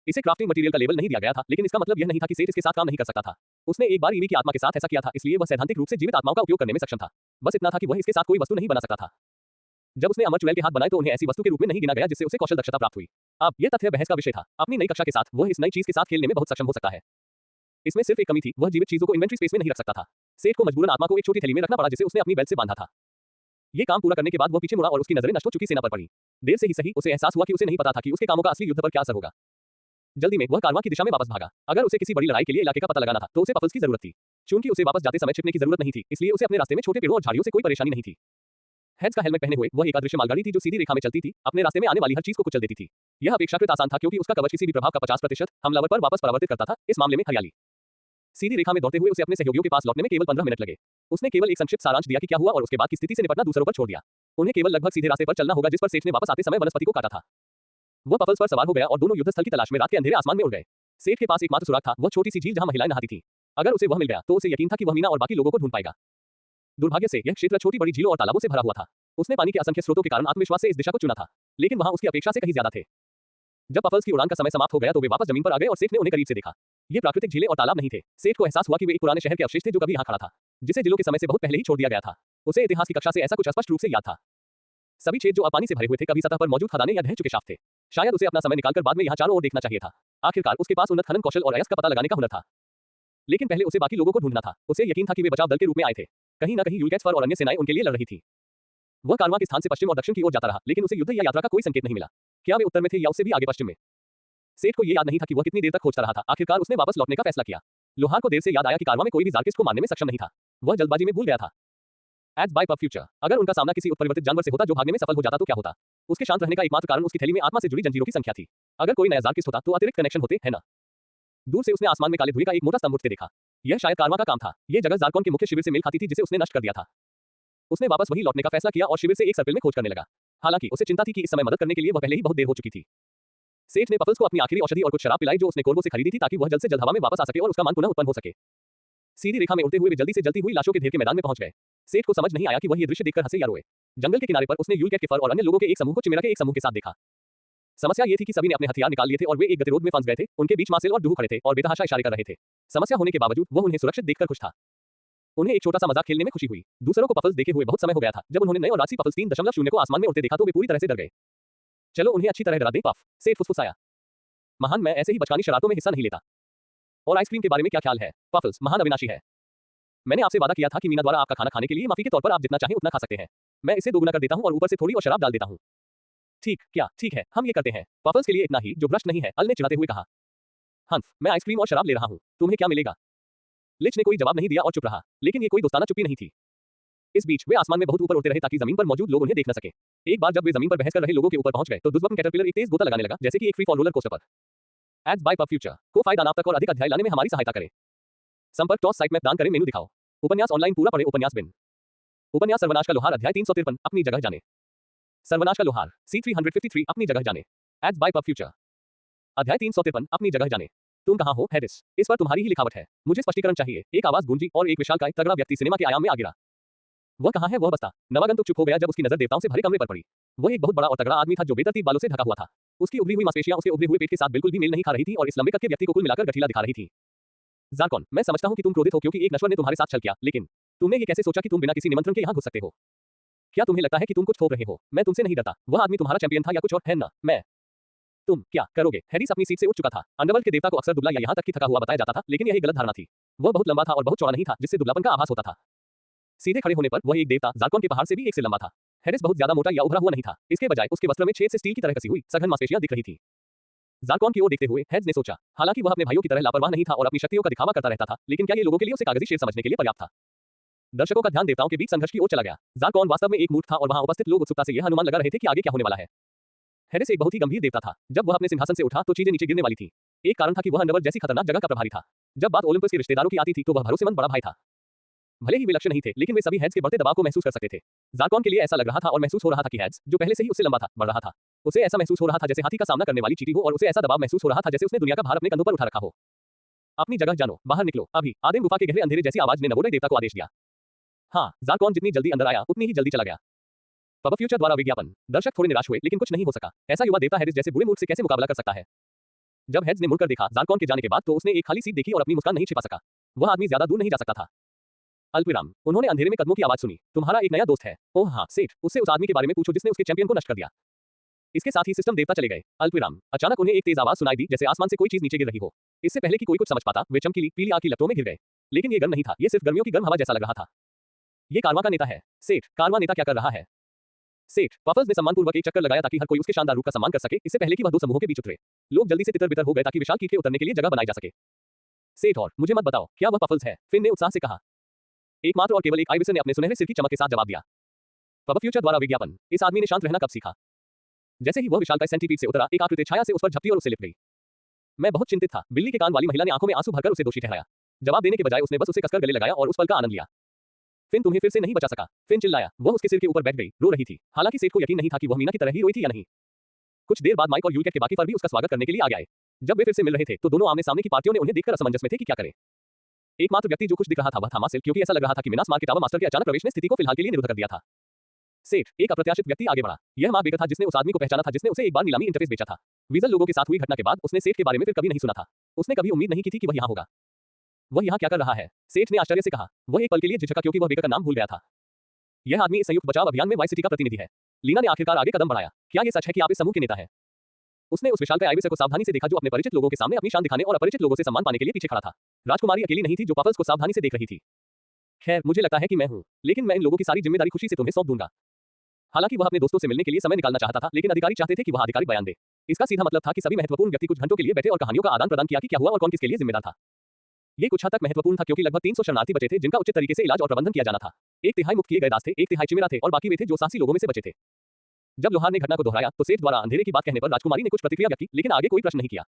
इसे क्राफ्टिंग मटेरियल का लेवल नहीं दिया गया था, लेकिन इसका मतलब यह नहीं था कि सेठ इसके साथ काम नहीं कर सकता था। उसने एक बार ईवी की आत्मा के साथ ऐसा किया था, इसलिए वह सैद्धांतिक रूप से जीवित आत्माओं का उपयोग करने में सक्षम था। बस इतना था कि वह इसके साथ कोई वस्तु नहीं बना सकता था। जब उसने अमर चुड़ैल के हाथ बनाए तो उन्हें ऐसी वस्तु के रूप में नहीं गिना गया जिससे उसे कौशल दक्षता प्राप्त हुई। अब यह तथ्य बहस का विषय था। अपनी नई कक्षा के साथ वह इस नई चीज के साथ खेलने में बहुत सक्षम हो सकता है। इसमें सिर्फ एक कमी थी, वह जीवित चीजों को इन्वेंट्री स्पेस में नहीं रख सकता था। सेठ को मजबूरन आत्मा को एक छोटी थैली में रखना पड़ा जिसे उसने अपनी बेल्ट से बांधा था। ये काम पूरा करने के बाद वह पीछे मुड़ा और उसकी नजरें नष्ट हो चुकी सेना पर पड़ी। देर से ही सही, उसे एहसास हुआ कि उसे नहीं पता था कि उसके कामों का असली युद्ध पर क्या असर होगा। जल्दी में वह कारवां की दिशा में वापस भागा। अगर उसे किसी बड़ी लड़ाई के लिए इलाके का पता लगाना था तो उसे पफल्स की जरूरत थी। चूंकि उसे वापस जाते समय छिपने की जरूरत नहीं थी, इसलिए उसे अपने रास्ते में छोटे पेड़ों और झाड़ियों से कोई परेशानी नहीं थी। हेड्स का हेलमेट पहने हुए वह एक अदृश्य मालगाड़ी थी जो सीधी रेखा में चलती थी, अपने रास्ते में आने वाली हर चीज को कुचल देती थी। यह अपेक्षाकृत आसान था क्योंकि उसका कवच किसी भी प्रभाव का 50% हमलावर पर वापस परावर्तित करता था। इस मामले में हरियाली। सीधी रेखा में दौड़ते हुए उसे अपने सहयोगियों के पास लौटने में केवल 15 मिनट लगे। उसने केवल एक संक्षिप्त सारांश दिया कि क्या हुआ और उसके बाद की स्थिति से निपटना दूसरों पर छोड़ दिया। उन्हें केवल लगभग सीधे रास्ते पर चलना होगा जिस पर सेठ ने वापस आते समय वनस्पति को काटा था। वह पफल्स पर सवार हो गया और दोनों युद्धस्थल की तलाश में रात के अंधेरे आसमान में उड़ गए। सेठ के पास एकमात्र सुराग था, वह छोटी सी झील जहां महिलाएं नहाती थीं। अगर उसे वह मिल गया तो उसे यकीन था कि वह मीना और बाकी लोगों को ढूंढ पाएगा। दुर्भाग्य से यह क्षेत्र छोटी बड़ी झीलों और तालाबों से भरा हुआ था। उसने पानी के असंख्य स्रोतों के कारण आत्मविश्वास से इस दिशा को चुना था, लेकिन वहां उसकी अपेक्षा से कहीं ज्यादा थे। जब पफल्स की उड़ान का समय समाप्त हो गया तो वे वापस जमीन पर आ गए और सेठ ने उन्हें करीब से देखा। ये प्राकृतिक झीलें और तालाब नहीं थे। सेठ को एहसास हुआ कि वे एक पुराने शहर के अवशेष थे जो कभी यहाँ खड़ा था, जिसे जिलों के समय से बहुत पहले ही छोड़ दिया गया था। उसे इतिहास की कक्षा से ऐसा कुछ स्पष्ट रूप से याद था। सभी छेद जो अब पानी से भरे हुए थे कभी सतह पर मौजूद खदानें या ढह चुके शाफ्ट थे। शायद उसे अपना समय निकालकर बाद में यहाँ चारों ओर देखना चाहिए था। आखिरकार उसके पास उन्नत खनन कौशल और अयस्क का पता लगाने का हुनर था। लेकिन पहले उसे बाकी लोगों को ढूंढना था। उसे यकीन था कि वे बचाव दल के रूप में आए थे। कहीं न कहीं यूल्केट्स फर और अन्य सेनाएं उनके लिए लड़ रही थी। वह कारवां के स्थान से पश्चिम और दक्षिण की ओर जाता रहा, लेकिन उसे युद्ध या यात्रा का कोई संकेत नहीं मिला। क्या वे उत्तर में थे या उससे भी आगे पश्चिम में? सेठ को यह याद नहीं था कि वह कितनी देर तक खोजता रहा था। आखिरकार उसने वापस लौटने का फैसला किया। लोहार को देर से याद आया कि कारवां में कोई भी जारकिस्ट को मारने में सक्षम नहीं था। वह जल्दबाजी में भूल गया था। Ads bye pub future. अगर उनका सामना किसी उत्परिवर्तित जानवर से होता जो भागने में सफल हो जाता तो क्या होता? उसके शांत रहने का एकमात्र कारण उसकी थैली में आत्मा से जुड़ी जंजीरों की संख्या थी। अगर कोई नया जारकिस्ट होता तो अतिरिक्त कनेक्शन होते, है ना? दूर से उसने आसमान में काले धुएं का एक मोटा स्तंभ उठते देखा। यह शायद कारवां का काम था। यह जगह जारकॉन के मुख्य शिविर से मेल खाती थी जिसे उसने नष्ट कर दिया था। उसने वापस वहीं लौटने का फैसला किया और शिविर से एक सर्पिल में खोज करने लगा। हालांकि उसे चिंता थी कि इस समय मदद करने के लिए वह पहले ही बहुत देर हो चुकी थी। सेठ ने पफल्स को अपनी आखिरी औषधि और कुछ शराब पिलाई जो उसने कोरबो से खरीदी थी ताकि वह जल्द से जल्द हवा में वापस आ सके और उसका मान पुनः उत्पन्न हो सके। सीधी रेखा में उड़ते हुए वे जल्दी से जलती हुई लाशों के ढेर के मैदान में पहुंच गए। सेठ को समझ नहीं आया कि वह ये दृश्य देखकर हंसे या रोए। जंगल के किनारे पर उसने यूलकैट के फर और अन्य लोगों के एक समूह को चिमेरा के एक समूह के साथ देखा। समस्या ये थी कि सभी ने अपने हथियार निकाल लिए थे और वे एक गतिरोध में फंस गए थे। उनके बीच मार्सेल और डूहू खड़े थे और बेतहाशा इशारे कर रहे थे। समस्या होने के बावजूद वह उन्हें सुरक्षित देखकर खुश था। उन्हें एक छोटा सा मजाक खेलने में खुशी हुई। दूसरों को पफल्स देखे हुए बहुत समय हो गया था। जब उन्होंने नए और राजसी पफल्स 3.0 को आसमान में उड़ते देखा तो वे पूरी तरह से डर गए। चलो उन्हें अच्छी तरह डरा दें, पफ। सेठ फुसफुसाया। महान, मैं ऐसे ही बचकानी शरारतों में हिस्सा नहीं लेता। और आइसक्रीम के बारे में क्या ख्याल है? पफल्स महान अविनाशी है। मैंने आपसे वादा किया था कि मीना द्वारा आपका खाना खाने के लिए माफी के तौर पर आप जितना चाहें उतना खा सकते हैं। मैं इसे दोगुना कर देता हूं और ऊपर से थोड़ी और शराब डाल देता हूं। ठीक, क्या? ठीक है, हम ये करते हैं। पफल्स के लिए इतना ही, जो भ्रष्ट नहीं है, अल ने चिढ़ाते हुए कहा। हंफ, मैं आइसक्रीम और शराब ले रहा हूं। तुम्हें क्या मिलेगा? लिच ने कोई जवाब नहीं दिया और चुप रहा, लेकिन ये कोई दोस्ताना चुप्पी नहीं थी। इस बीच वे आसमान में बहुत ऊपर उड़ते रहे ताकि जमीन पर मौजूद लोग उन्हें देख न सके। एक बार जब वे जमीन पर बहस कर रहे लोगों के ऊपर पहुंच गए तो दुष्वप्न कैटरपिलर एक तेज गोता लगाने लगा, जैसे कि एक फ्री फॉल रोलर कोस्टर पर। एड्स बाय पब फ्यूचर को फायदा नाप तक और अधिक अध्याय लाने में हमारी सहायता करें। संपर्क टॉस साइट में दान करें, मेनू दिखाओ। उपन्यास ऑनलाइन पूरा पढ़े। उपन्यास बिन। उपन्यास सर्वनाश का लोहार अध्याय 353 अपनी जगह जाने। सर्वनाश का लोहार C353 अपनी जगह जाने। Ads bye pub future. अध्याय 353 अपनी जगह जाने। तुम कहां हो, हैरिस? इस पर तुम्हारी ही लिखावट है। मुझे स्पष्टीकरण चाहिए। एक आवाज गूंजी और एक विशालकाय तगड़ा व्यक्ति सिनेमा के आयाम में आ गिरा। वह कहां है? वह बस्ता। नवागंतुक चुप हो गया जब उसकी नजर देवताओं से भरे कमरे पर पड़ी। वह एक बहुत बड़ा और तगड़ा आदमी था जो बेतरतीब बालों से ढका हुआ था। उसकी उभरी हुई मांसपेशियां उसके उभरे हुए पेट के साथ बिल्कुल भी मेल नहीं खा रही थी और इस लंबे कद के व्यक्ति को कुल मिलाकर गठीला दिखा रही थी। जारकॉन, मैं समझता हूं कि तुम क्रोधित हो क्योंकि एक नश्वर ने तुम्हारे साथ छल किया, लेकिन तुमने ये कैसे सोचा कि तुम बिना किसी निमंत्रण के यहां घुस सकते हो? क्या तुम्हें लगता है कि तुम कुछ थोप रहे हो? मैं तुमसे नहीं डरता। वह आदमी तुम्हारा चैंपियन था या कुछ और, है ना? तुम क्या करोगे? हैरिस अपनी सीट से उठ चुका था। अंडरवर्ल्ड के देवता को अक्सर दुबला या यहां तक कि थका हुआ बताया जाता था, लेकिन यह एक गलत धारणा थी। वह बहुत लंबा था और बहुत चौड़ा नहीं था, जिससे दुबलापन का आभास होता था। सीधे खड़े होने पर वह एक देवता जारकॉन के पहाड़ से भी एक से लंबा था। हैरिस बहुत ज्यादा मोटा या उभरा हुआ नहीं था। इसके बजाय उसके वस्त्र में छेद से स्टील की तरह कसी हुई सघन मांसपेशियां दिख रही थी। जारकॉन की ओर देखते हुए हैरिस ने सोचा, हालांकि वह अपने भाइयों की तरह लापरवाह नहीं था और अपनी शक्तियों का दिखावा करता रहता था, लेकिन क्या ये लोगों के लिए उसे कागजी शेर समझने के लिए पर्याप्त था? दर्शकों का ध्यान देवताओं के बीच संघर्ष की ओर चला गया। जारकॉन वास्तव में एक मूर्ख था और वहां उपस्थित लोग उत्सुकता से यह अनुमान लगा रहे थे कि आगे क्या होने वाला है। हैरिस एक बहुत ही गंभीर देवता था। जब वह अपने सिंहासन से उठा तो चीजें नीचे गिरने वाली थी। एक कारण था कि वह अंडरवर्ल्ड जैसी खतरनाक जगह का प्रभारी था। जब बात ओलंपस के रिश्तेदारों की आती थी तो वह भरोसेमंद बड़ा भाई था। भले ही वे लक्ष्य नहीं थे, लेकिन वे सभी हैड्स के बढ़ते दबाव को महसूस कर सकते थे। जारकॉन के लिए ऐसा लग रहा था और महसूस हो रहा था कि हैड्स, जो पहले से ही उससे लंबा था, बढ़ रहा था। उसे ऐसा महसूस हो रहा था जैसे हाथी का सामना करने वाली चींटी हो और उसे ऐसा दबाव महसूस हो रहा था जैसे उसने दुनिया का भार अपने कंधों पर उठा रखा हो। अपनी जगह जानो, बाहर निकलो, अभी। आदिम गुफा के गहरे अंधेरे जैसी आवाज ने नवोदय देवता को आदेश दिया। हाँ, जारकॉन जितनी जल्दी अंदर आया उतनी ही जल्दी चला गया। पब फ्यूचर द्वारा विज्ञापन। दर्शक थोड़े निराश हुए, लेकिन कुछ नहीं हो सका। ऐसा युवा देवता हैरिस जैसे बुरे मूड से कैसे मुकाबला कर सकता है? जब हैड्स ने मुड़कर देखा जारकॉन के जाने के बाद तो उसने एक खाली सीट देखी और अपनी मुस्कान नहीं छिपा सका। वह आदमी ज्यादा दूर नहीं जा सकता था। अल्पविराम। उन्होंने अंधेरे में कदमों की आवाज सुनी। तुम्हारा एक नया दोस्त है। ओह हाँ, सेठ, उससे उस आदमी के बारे में पूछो जिसने उसके चैंपियन को नष्ट कर दिया। इसके साथ ही सिस्टम देवता चले गए। अल्पविराम। अचानक उन्हें एक तेज आवाज सुनाई दी जैसे आसमान से कोई चीज नीचे गिर रही हो। इससे पहले कि कोई कुछ समझ पाता, वे चमकीली पीली आग की लपटों में गिर गए। लेकिन ये गर्म नहीं था, ये सिर्फ गर्मियों की गर्म हवा जैसा लग रहा था। ये कारवां का नेता है। सेठ, कारवां नेता क्या कर रहा है? सेठ, पफल्स ने सम्मानपूर्वक एक चक्कर लगाया ताकि हर कोई उसके शानदार रूप का सम्मान कर सके, इससे पहले कि वह दो समूहों के बीच उतरे। लोग जल्दी से तितर-बितर हो गए ताकि विशाल कीट के उतरने के लिए जगह बनाई जा सके। सेठ, और मुझे मत बताओ, क्या वह पफल्स है? फिन ने उत्साह से कहा। एकमात्र और केवल एक आइविसन ने अपने सुनहरे सिर की चमक के साथ जवाब दिया। पब फ्यूचर द्वारा विज्ञापन। इस आदमी ने शांत रहना कब सीखा? जैसे ही वह विशालकाय सेंटीपीड से उतरा, एक आकृति छाया से उस पर झपटी और उससे लिप गई। मैं बहुत चिंतित था। बिल्ली के कान वाली महिला ने आंखों में आंसू भरकर उसे दोषी ठहराया। जवाब देने के बजाय उसने बस उसे कसकर गले लगाया और उस पल का आनंद लिया। फिन तुम्हें फिर से नहीं बचा सका। फिन चिल्लाया। वह उसके सिर के ऊपर बैठ गई, रो रही थी। हालांकि सेठ को यकीन नहीं था कि वह मीना की तरह ही रोई थी या नहीं। कुछ देर बाद माइक और यूलकैट के बाकी फर भी उसका स्वागत करने के लिए आ गए। जब वे फिर से मिल रहे थे तो दोनों आमने सामने की पार्टियों ने उन्हें देखकर असमंजस में थे कि क्या करें। एकमात्र व्यक्ति जो खुश दिख रहा था वह था मार्सेल, क्योंकि ऐसा लग रहा था कि मिनास मार के टावर मास्टर के अचानक प्रवेश ने स्थिति को फिलहाल के लिए निरुद्ध कर दिया था। सेठ, एक अप्रत्याशित व्यक्ति आगे बढ़ा। यह मार्क बेकर था जिसने उस आदमी को पहचाना था जिसने उसे एक बार नीलामी इंटरफेस बेचा था। वीजल लोगों के साथ हुई घटना के बाद उसने सेठ के बारे में फिर कभी नहीं सुना था। उसने कभी उम्मीद नहीं की थी कि वह यहाँ होगा। वह यहाँ क्या कर रहा है? सेठ ने आश्चर्य से कहा। वह एक पल के लिए झिझका क्योंकि वह बेकर का नाम भूल गया था। यह आदमी संयुक्त बचाव अभियान में वाई सिटी का प्रतिनिधि है। लीना ने आखिरकार आगे कदम बढ़ाया। क्या ये सच है कि आप इस समूह के नेता हैं? उसने उस विशालकाय आईविस को सावधानी से देखा जो अपने परिचित लोगों के सामने अपनी शान दिखाने और अपरिचित लोगों से सम्मान पाने के लिए पीछे खड़ा था। राजकुमारी अकेली नहीं थी जो पफल्स को सावधानी से देख रही थी। खैर, मुझे लगता है कि मैं हूँ, लेकिन मैं इन लोगों की सारी जिम्मेदारी खुशी से तुम्हें सौंप दूंगा। हालांकि वह अपने दोस्तों से मिलने के लिए समय निकालना चाहता था, लेकिन अधिकारी चाहते थे कि वह आधिकारिक बयान दे। इसका सीधा मतलब था कि सभी महत्वपूर्ण व्यक्ति कुछ घंटों के लिए बैठे और कहानियों का आदान प्रदान किया कि क्या हुआ और कौन किसके लिए जिम्मेदार था। ये कुछ हद तक महत्वपूर्ण था क्योंकि लगभग 300 शरणार्थी बचे थे जिनका उचित तरीके से इलाज और प्रबंधन किया जाना था। एक तिहाई मुक्त किए गए दास थे, एक तिहाई चिमेरा थे और बाकी वे थे जो साहसी लोगों में से बचे थे। जब लोहार ने घटना को दोहराया तो सेठ द्वारा अंधेरे की बात कहने पर राजकुमारी ने कुछ प्रतिक्रिया व्यक्त की, लेकिन आगे कोई प्रश्न नहीं किया।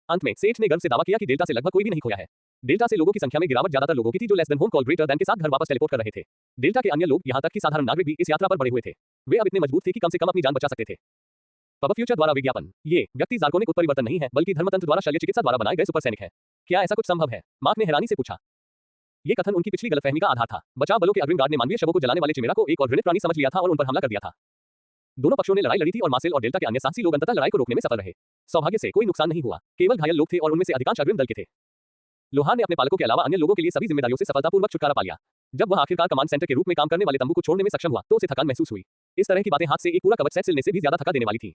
अंत में सेठ ने गर्व से दावा किया कि डेल्टा से लगभग कोई भी नहीं खोया है। डेल्टा से लोगों की संख्या में गिरावट ज्यादातर लोगों की थी जो less than home call greater than के साथ घर वापस टेलीपोर्ट कर रहे थे। डेल्टा के अन्य लोग यहां तक कि साधारण नागरिक भी इस यात्रा पर बड़े हुए थे। वे अब इतने मजबूत थे कि कम से कम अपनी जान बचा सकते थे। पब फ्यूचर द्वारा विज्ञापन। ये व्यक्ति जार्कोनिक उत्परिवर्तन नहीं है बल्कि धर्मतंत्र द्वारा शल्य चिकित्सा द्वारा बनाए गए सुपर सैनिक है। क्या ऐसा कुछ संभव है? मार्क ने हैरानी से पूछा। ये कथन उनकी पिछली गलतफहमी का आधार था। बचाव बलों के अग्रिम गार्ड ने मानवीय शवों को जलाने वाले चिमेरा को एक और घृणित प्राणी समझ लिया था और उन पर हमला कर दिया था। दोनों पक्षों ने लड़ाई लड़ी थी और मार्सेल और डेल्टा के अन्य साहसी लोग अंततः लड़ाई को रोकने में सफल रहे। सौभाग्य से कोई नुकसान नहीं हुआ, केवल घायल लोग थे और उनमें से अधिकांश अग्रिम दल के थे। लोहार ने अपने पालकों के अलावा अन्य लोगों के लिए सभी जिम्मेदारियों से सफलतापूर्वक छुटकारा पा लिया। जब वह आखिरकार कमांड सेंटर के रूप में काम करने वाले तंबू को छोड़ने में सक्षम हुआ तो उसे थकान महसूस हुई। इस तरह की बातें हाथ से एक पूरा कवच सेट सिलने से भी ज्यादा थका देने वाली थी।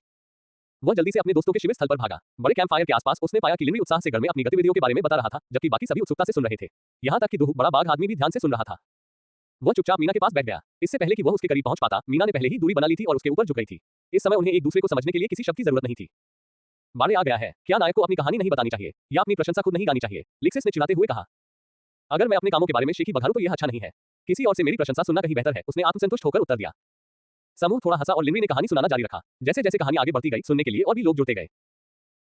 वह जल्दी से अपने दोस्तों के शिविर स्थल पर भागा। बड़े कैंप फायर के आसपास उसने पाया कि लिनवी उत्साह से घर में अपनी गतिविधियों के बारे में बता रहा था, जबकि बाकी सभी उत्सुकता से सुन रहे थे। यहाँ तक कि दूह बड़ा बाघ आदमी भी ध्यान से सुन रहा था। वह चुपचाप मीना के पास बैठ गया। इससे पहले कि वह उसके करीब पहुंच पाता, मीना ने पहले ही दूरी बना ली थी और उसके ऊपर झुक गई थी। इस समय उन्हें एक दूसरे को समझने के लिए किसी शब्द की जरूरत नहीं थी। बाड़े आ गया है। क्या नायक को अपनी कहानी नहीं बतानी चाहिए या अपनी प्रशंसा खुद नहीं गानी चाहिए? लिक्सिस ने चिढ़ाते हुए कहा। अगर मैं अपने कामों के बारे में शेखी बघारूं तो यह अच्छा नहीं है। किसी और से मेरी प्रशंसा सुनना कहीं बेहतर है, उसने आत्मसंतुष्ट होकर उत्तर दिया। समूह थोड़ा हंसा और लिनवी ने कहानी सुनाना जारी रखा। जैसे जैसे कहानी आगे बढ़ती गई, सुनने के लिए और भी लोग जुड़ते गए।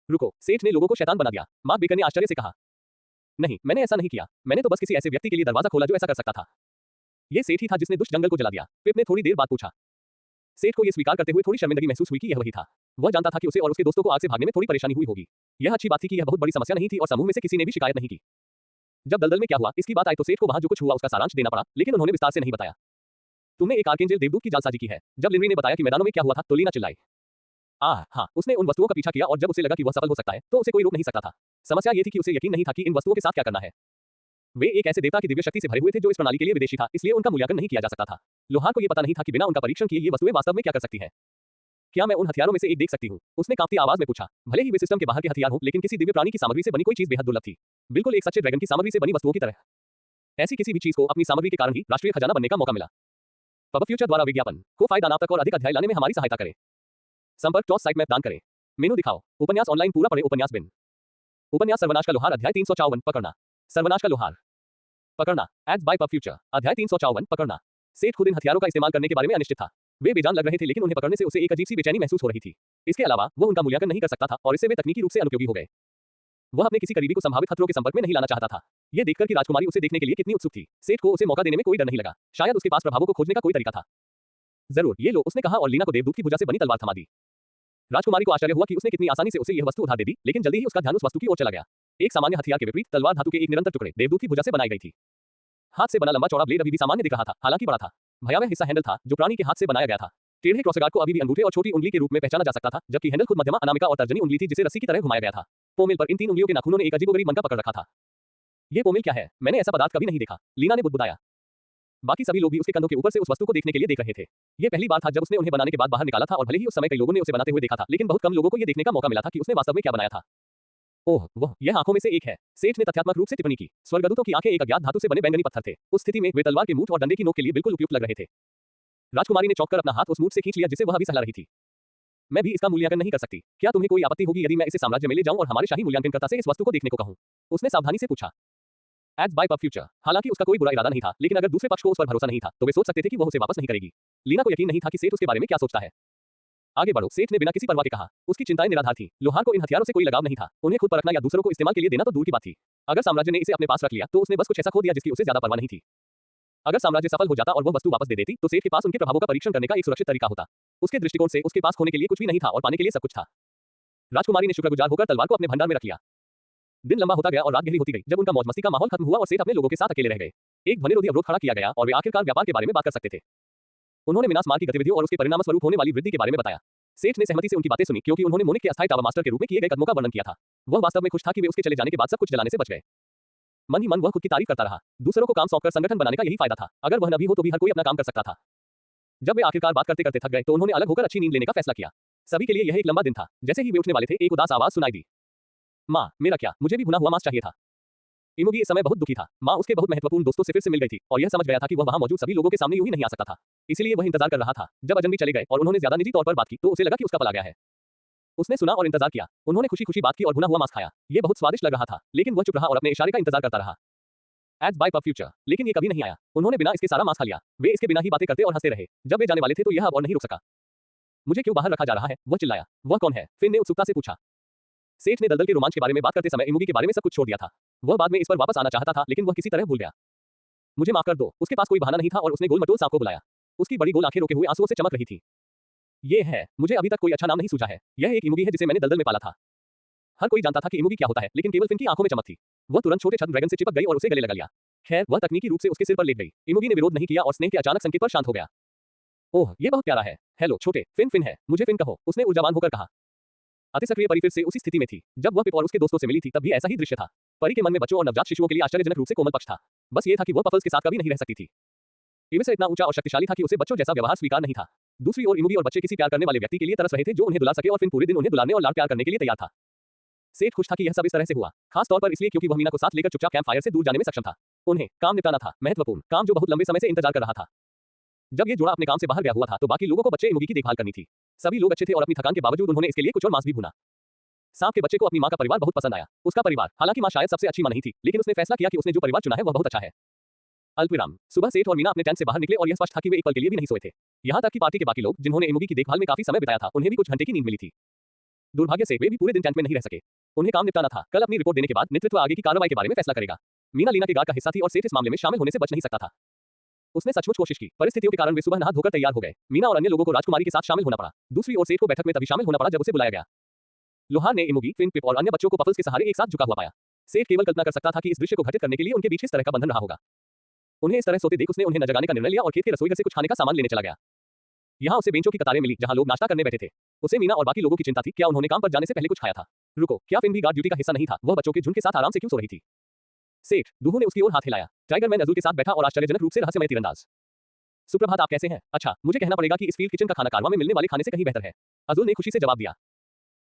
रुको, सेठ ने लोगों को शैतान बना दिया। मार्क बेकर ने आश्चर्य से कहा। नहीं, मैंने ऐसा नहीं किया। मैंने तो बस किसी ऐसे व्यक्ति के लिए दरवाजा खोला जो ऐसा कर सकता था। यह सेठ ही था जिसने दुष्ट जंगल को जला दिया। पिप ने थोड़ी देर बाद पूछा। सेठ को यह स्वीकार करते हुए थोड़ी शर्मिंदगी महसूस हुई कि यह वही था। वह जानता था कि उसे और उसके दोस्तों को आग से भागने में थोड़ी परेशानी हुई होगी। यह अच्छी बात थी कि यह बहुत बड़ी समस्या नहीं थी और समूह में से किसी ने भी शिकायत नहीं की। जब दलदल में क्या हुआ इसकी बात आई तो सेठ को वहां जो कुछ हुआ उसका सारांश देना पड़ा, लेकिन उन्होंने विस्तार से नहीं बताया। तुमने एक आर्केंजल देवदूत की जालसाजी की है। जब लिनवी ने बताया कि मैदानों में क्या हुआ था तो लीना चिल्लाई। हाँ, उसने उन वस्तुओं का पीछा किया और जब उसे लगा कि वह सफल हो सकता है तो उसे कोई रोक नहीं सकता था। समस्या ये थी कि उसे यकीन नहीं था कि इन वस्तुओं के साथ क्या करना है। वे एक ऐसे देवता की दिव्य शक्ति से भरे हुए थे जो इस प्रणाली के लिए विदेशी था, इसलिए उनका मूल्यांकन नहीं किया जा सकता था। लोहार को यह पता नहीं था कि बिना उनका परीक्षण किए ये वस्तुएं वास्तव में क्या कर सकती हैं। क्या मैं उन हथियारों में से एक देख सकती हूँ? उसने कांपती आवाज में पूछा। भले ही वे सिस्टम के बाहर के हथियार हों, लेकिन किसी दिव्य प्राणी की सामग्री से बनी कोई चीज बेहद दुर्लभ थी। बिल्कुल एक सच्चे ड्रैगन की सामग्री से बनी वस्तुओं की तरह। ऐसी किसी भी चीज को अपनी सामग्री के कारण ही राष्ट्रीय खजाना बनने का मौका मिला। पब फ्यूचर द्वारा विज्ञापन को फायदा नाम तक और अधिक अध्याय लाने में हमारी सहायता करें। संपर्क टॉस साइट मैप दान करें। मेनू दिखाओ। उपन्यास ऑनलाइन पूरा पढ़े। उपन्यास बिन। उपन्यास सर्वनाश का लोहार अध्याय 354 पकड़ना। सर्वनाश का लोहार पकड़ना। एड्स बाय पब फ्यूचर अध्याय 354 पकड़ना। सेठ खुद इन हथियारों का इस्तेमाल करने के बारे में अनिश्चित था। वे बेजान लग रहे थे लेकिन उन्हें पकड़ने से उसे एक अजीब सी बेचैनी महसूस हो रही थी। इसके अलावा वो उनका मूल्यांकन नहीं कर सकता था और इससे वे तकनीकी रूप से अनुपयोगी हो गए। वह अपने किसी करीबी को संभावित खतरों के संपर्क में नहीं लाना चाहता था। यह देखकर कि राजकुमारी उसे देखने के लिए कितनी उत्सुक थी, सेठ को उसे मौका देने में कोई डर नहीं लगा। शायद उसके पास प्रभावों को खोजने का कोई तरीका था। जरूर, ये लो, उसने कहा और लीना को देवदूत की भुजा से बनी तलवार थमा दी। राजकुमारी को आश्चर्य हुआ कि उसने कितनी आसानी से उसे यह वस्तु उधार दे दी, लेकिन जल्दी ही उसका ध्यान उस वस्तु की ओर चला गया। एक सामान्य हथियार के विपरीत तलवार धातु के एक निरंतर टुकड़े देवदूत की भुजा से बनाई गई थी। हाथ से बना लंबा चौड़ा ब्लेड अभी भी सामान्य दिख रहा था, हालांकि बड़ा था। भयावह हिस्सा हैंडल था जो प्राणी के हाथ से बनाया गया था। टेढ़े क्रॉसगार्ड को अभी भी अंगूठे और छोटी उंगली के रूप में पहचाना जा सकता था, जबकि हैंडल खुद मध्यमा, अनामिका और तर्जनी उंगली थी जिसे रस्सी की तरह घुमाया गया था। पोमेल पर इन 3 उंगलियों के नाखूनों ने एक अजीबोगरीब मन का पकड़ रखा था। ये पोमेल क्या है? मैंने ऐसा पदार्थ कभी नहीं देखा, लीना ने बुदबुदाया। बाकी सभी लोग भी उसके कंधों के ऊपर से उस वस्तु को देखने के लिए देख रहे थे। ये पहली बार था जब उसने उन्हें बनाने के बाद बाहर निकाला था और भले ही उस समय कई लोगों ने उसे बनाते हुए देखा था, लेकिन बहुत कम लोगों को यह देखने का मौका मिला था कि उसने वास्तव में क्या बनाया था। ओह, वह यह आंखों में से एक है, सेठ ने तथ्यात्मक रूप से टिप्पणी की। स्वर्गदूतों की आंखें एक अज्ञात धातु से बने बैंगनी पत्थर थे। उस स्थिति में वे तलवार के मूठ और डंडे की नोक के लिए बिल्कुल उपयुक्त लग रहे थे। राजकुमारी ने चौंककर अपना हाथ उस मूठ से खींच लिया जिसे वह अभी सहला रही थी। मैं भी इसका मूल्यांकन नहीं कर सकती। क्या तुम्हें कोई आपत्ति होगी यदि मैं इसे साम्राज्य में ले जाऊं और हमारे शाही मूल्यांकनकर्ता से इस वस्तु को देखने को कहूं? उसने सावधानी से पूछा। Ads bye pub future. हालांकि उसका कोई बुरा इरादा नहीं था, लेकिन अगर दूसरे पक्ष को उस पर भरोसा नहीं था तो वे सोच सकते थे कि वह उसे वापस नहीं करेगी। लीना को यकीन नहीं था कि सेठ उसके बारे में क्या सोचता है। आगे बढ़ो, सेठ ने बिना किसी परवाह के कहा। उसकी चिंताएं निराधार थी। लोहार को इन हथियारों से कोई लगाव नहीं था। उन्हें खुद परखना या दूसरों को इस्तेमाल के लिए देना तो दूर की बात थी। अगर साम्राज्य ने इसे अपने पास रख लिया तो उसने बस कुछ ऐसा खो दिया जिसकी उसे ज्यादा परवाह नहीं थी। अगर साम्राज्य सफल हो जाता और वह वस्तु वापस दे देती तो सेठ के पास उनके प्रभावों का परीक्षण करने का एक सुरक्षित तरीका होता। उसके दृष्टिकोण से उसके पास खोने के लिए कुछ भी नहीं था और पाने के लिए सब कुछ था। राजकुमारी ने शुक्रगुजार होकर तलवार को अपने भंडार में रख लिया। दिन लंबा होता गया और रात गहरी होती गई जब उनका मौज मस्ती का माहौल खत्म हुआ और सेठ अपने लोगों के साथ अकेले रह गए। एक ध्वनिरोधी अवरोध खड़ा किया गया और वे आखिरकार व्यापार के बारे में बात कर सकते थे। उन्होंने मिनास मार की गतिविधियों और उसके परिणामस्वरूप होने वाली वृद्धि के बारे में बताया। सेठ ने सहमति से उनकी बातें सुनी क्योंकि उन्होंने मोनिक के अस्थायी टावर मास्टर के रूप में किए गए कदमों का वर्णन किया था। वह वास्तव में खुश था कि वे उसके चले जाने के बाद सब कुछ जलाने से बच गए। मन ही मन वह खुद की तारीफ करता रहा। दूसरों को काम सौंपकर संगठन बनाने का यही फायदा था। अगर वह न भी हो तो भी हर कोई अपना काम कर सकता था। जब वे आखिरकार बात करते करते थक गए तो उन्होंने अलग होकर अच्छी नींद लेने का फैसला किया। सभी के लिए यह एक लंबा दिन था। जैसे ही वे उठने वाले थे, एक उदास आवाज सुनाई दी। माँ, मेरा क्या, मुझे भी भुना हुआ मांस चाहिए था। इमोगी इस समय बहुत दुखी था। माँ उसके बहुत महत्वपूर्ण दोस्तों से फिर से मिल गई थी और यह समझ गया था कि वह वहां मौजूद सभी लोगों के सामने यूं ही नहीं आ सकता था। इसलिए वह इंतजार कर रहा था। जब अजनबी चले गए और उन्होंने ज्यादा निजी तौर पर बात की तो उसे लगा कि उसका पल आ गया है। उसने सुना और इंतजार किया। उन्होंने खुशी-खुशी बात की और भुना हुआ मांस खाया। ये बहुत स्वादिष्ट लग रहा था, लेकिन वह चुप रहा और अपने इशारे का इंतजार करता रहा। एड्स बाय पब फ्यूचर, लेकिन ये कभी नहीं आया। उन्होंने बिना इसके सारा मांस खा लिया। वे इसके बिना ही बातें करते और हंसते रहे। जब वे जाने वाले थे तो यह अब और नहीं रुक सका। मुझे क्यों बाहर रखा जा रहा है? वह चिल्लाया। वह कौन है? फिन ने उत्सुकता से पूछा। सेठ ने दलदल के रोमांच के बारे में बात करते समय इमोगी के बारे में सब कुछ छोड़ दिया था। वह बाद में इस पर वापस आना चाहता था, लेकिन वह किसी तरह भूल गया। मुझे माफ कर दो। उसके पास कोई बहाना नहीं था और उसने गोल-मटोल सांप को बुलाया। उसकी बड़ी गोल आंखें रोके हुए आंसुओं से चमक रही थी। ये है, मुझे अभी तक कोई अच्छा नाम नहीं सूझा है। यह एक इमोगी है जिसे मैंने दलदल में पाला था। हर कोई जानता था कि इमोगी क्या होता है, लेकिन केवल फिन की आंखों में चमक थी। वह तुरंत छोटे छद्म ड्रैगन से चिपक गई और उसे गले लगा लिया। खैर, वह तकनीकी रूप से उसके सिर पर लेट गई। इमोगी ने विरोध नहीं किया और स्नेह के अचानक संकेत पर शांत हो गया। ओह, ये बहुत प्यारा है। हेलो छोटे, फिन फिन है, मुझे फिन कहो, उसने ऊर्जावान होकर कहा। अतिसक्रिय परी फिर से उसी स्थिति में थी। जब वह पिप और उसके दोस्तों से मिली थी तब भी ऐसा ही दृश्य था। परी के मन में बच्चों और नवजात शिशुओं के लिए आश्चर्यजनक रूप से कोमल पक्ष था। बस ये था कि वह पफल्स के साथ कभी नहीं रह सकती थी। इवेसा इतना ऊंचा और शक्तिशाली था कि उसे बच्चों जैसा व्यवहार स्वीकार नहीं था। दूसरी ओर इमोगी और बच्चे किसी प्यार करने वाले व्यक्ति के लिए तरस रहे थे जो उन्हें दुला सके और फिन पूरे दिन उन्हें दुलाने और लाड प्यार करने के लिए तैयार था। सेठ खुश था कि यह सब इस तरह से हुआ, खास तौर पर इसलिए क्योंकि वह मीना को साथ लेकर चुपचाप कैंप फायर से दूर जाने में सक्षम था। उन्हें काम निपटाना था, महत्वपूर्ण काम जो बहुत लंबे समय से इंतजार कर रहा था। जब ये जोड़ा अपने काम से बाहर गया हुआ था तो बाकी लोगों को बच्चे इमोगी की देखभाल करनी थी। सभी लोग अच्छे थे और अपनी थकान के बावजूद उन्होंने इसके लिए कुछ और मांस भी भुना। सांप के बच्चे को अपनी मां का परिवार बहुत पसंद आया। उसका परिवार, हालांकि मां शायद सबसे अच्छी मां नहीं थी, लेकिन उसने फैसला किया कि उसने जो परिवार चुना है वह बहुत अच्छा है। अल्पविराम, सुबह सेठ और मीना अपने टेंट से बाहर निकले और यह स्पष्ट था कि वे एक पल के लिए भी नहीं सोए थे। यहाँ तक कि पार्टी के बाकी लोग, जिन्होंने इमोगी की देखभाल में काफी समय बिताया था, उन्हें भी कुछ घंटे की नींद मिली थी। दुर्भाग्य से वे भी पूरे दिन टेंट में नहीं रह सके। उन्हें काम निपटाना था। कल अपनी रिपोर्ट देने के बाद नेतृत्व आगे की कार्रवाई के बारे में फैसला करेगा। मीना लीना के गार्ड का हिस्सा थी और सेठ इस मामले में शामिल होने से बच नहीं सकता था। उसने सचमुच कोशिश की। परिस्थितियों के कारण वे सुबह नहा धोकर तैयार हो गए। मीना और अन्य लोगों को राजकुमारी के साथ शामिल होना पड़ा। दूसरी ओर सेठ को बैठक में तभी शामिल होना पड़ा जब उसे बुलाया गया। लोहार ने इमोगी, फिन, पिप और अन्य बच्चों को पफल्स के सहारे एक साथ झुका हुआ पाया। सेठ केवल कल्पना कर सकता था कि इस दृश्य को घटित करने के लिए उनके बीच किस तरह का बंधन रहा होगा। उन्हें इस तरह सोते देख उसने उन्हें न जगाने का निर्णय लिया और खेत के रसोई घर से कुछ खाने का सामान लेने चला गया। यहाँ उसे बेंचों की कतारें मिली जहाँ लोग नाश्ता करने बैठे थे। उसे मीना और बाकी लोगों की चिंता थी, क्या उन्होंने काम पर जाने से पहले कुछ खाया था। रुको, क्या फिन भी गार्ड ड्यूटी का हिस्सा नहीं था? वह बच्चों के झुंड के साथ आराम से क्यों सो रही थी? सेठ, दूहू ने उसकी ओर हाथ हिलाया। टाइगर मैन अजुल के साथ बैठा और आश्चर्यजनक रूप से रहस्यमय तीरंदाज। सुप्रभात, आप कैसे हैं? अच्छा, मुझे कहना पड़ेगा कि इस फील्ड किचन का खाना कारवां में मिलने वाले खाने से कहीं बेहतर है। अजुल ने खुशी से जवाब दिया।